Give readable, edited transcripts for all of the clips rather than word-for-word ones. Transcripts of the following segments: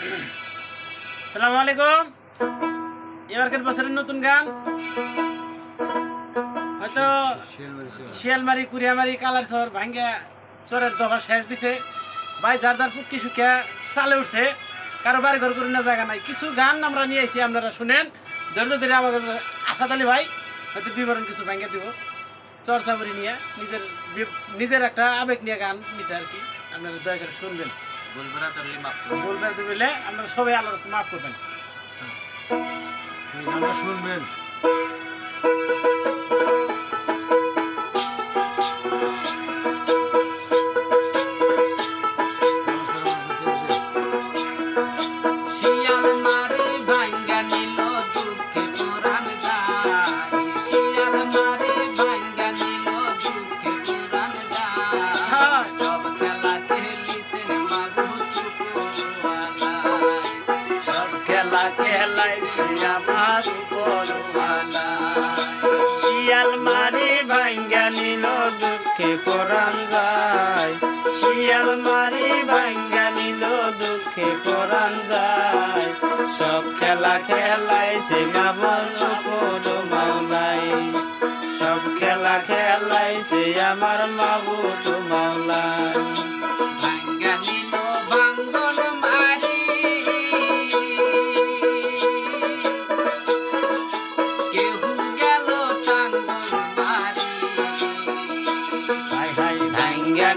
আসসালামু আলাইকুম। এবারকার বছরের নতুন গান হয়তো শিয়ালমারি, কুড়িয়ামারি, কালারচর, ভাঙ্গা চরের দফা শেষ দিছে। ভাই যার যার পুটকি শুকিয়া চালে উঠছে, কারো বাড়ি ঘর করে না জায়গা নাই। কিছু গান আমরা নিয়ে আইছি, আপনারা শুনেন ধৈর্য ধরে। আমাকে আসাদ আলী ভাই হয়তো বিবরণ কিছু ভাঙ্গা দিব চর্চা করে নিয়ে, নিজের একটা আবেগ নিয়ে গান নিছে আর কি। আপনারা দয়া করে শুনবেন। বলবেন বলে আপনারা সবাই আল্লাহর রাস্তায় মাফ করবেন। শুনবেন। শিয়ালমারি ভাঙ্গা নিল দুঃখে পরাণ যায়, শিয়ালমারি ভাঙ্গা নিল দুঃখে পরাণ যায়। সব খেলা খেলাইছে মামল পড়ো মাওলাই, সব খেলা খেলাইছে আমার মাবুদ মাওলাই। ভাঙ্গা নিল ভাঙ্গন মারি,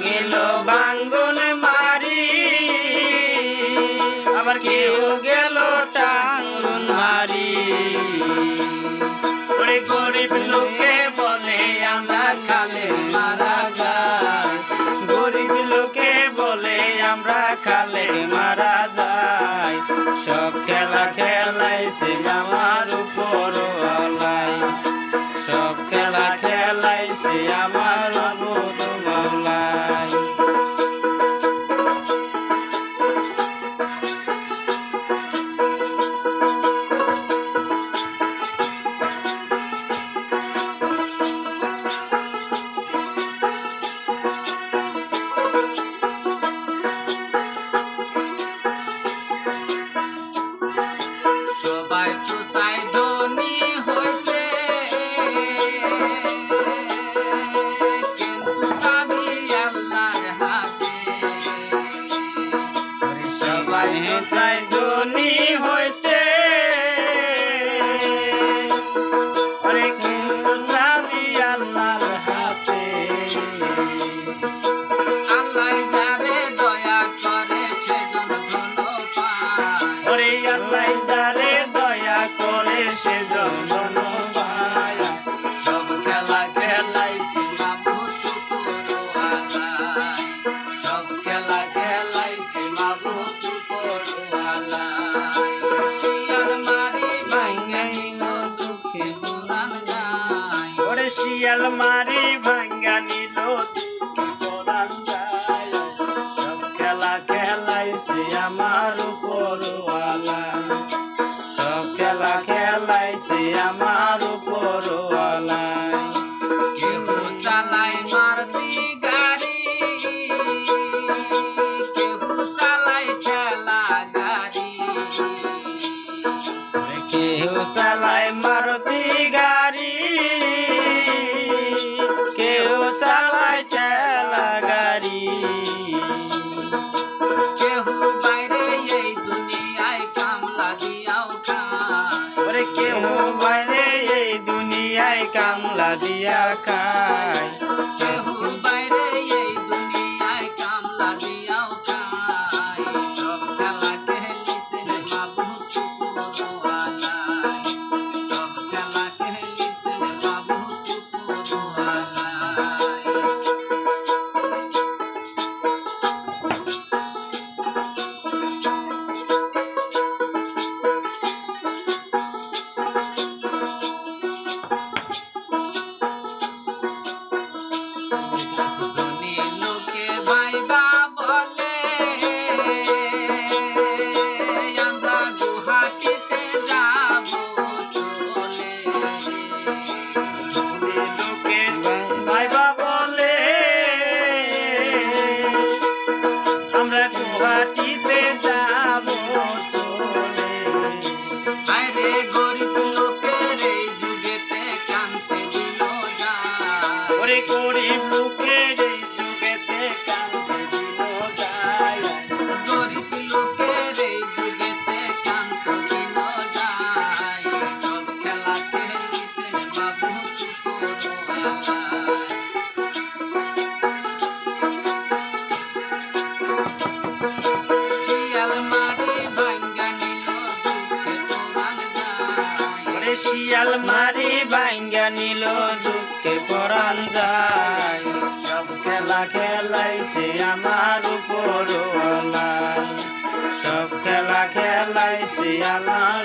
গেল বাঙ্গন মারি, আবার কেউ গেল টাঙ্গন মারি। ওরে গরিব লোকে বলে আমরা খালে মারা যাই, গরিব লোকে বলে আমরা খালে মারা যাই। সব খেলা খেলাইছে আমার উপর আলাই, সব খেলা খেলাইছে আমার উপর মাওলাই। সবাই তো চাই ধনী হইতে, কিন্তু চাবি আল্লাহর হাতে। সবাই চাই ধনী হইতে, কিন্তু চাবি আল্লাহর হাতে। আল্লাহ যারে দয়া করে সেজন ধন পায়, ওরে আল্লাহ যারে দয়া করে সেজন ধন পায়। সব খেলা খেলাইছি মাবুদ পুরো আলাই, সব খেলা খেলাইছি মাবুদ পুরো আলাই। শিয়ালমারি ভাঙ্গা নিল দুঃখে পরাণ যায়, ওরে শিয়ালমারি ভাঙ্গা নিল দুঃখে পরাণ যায়। সব খেলা খেলাইছে আমার উপর আলাই, সব খেলা খেলাইছে আমার উপর আলাই। কেউ চালায় মারুতি গাড়ি, কেউ চালায় ঠেলা গাড়ি, কেউ চালায় মারুতি গাড়ি, কেউ চালায় ঠেলা গাড়ি। কেউ বাইরে এই দুনিয়ায় কামলা শিয়াল মারি ভাঙ্গা নিল দুঃখে পরাণ যায় ওরে শিয়াল মারি ভাঙ্গা নিল দুঃখে পরাণ যায় সব খেলা খেলাইছে আমার উপরওয়ালা সব খেলা খেলাইছে আমার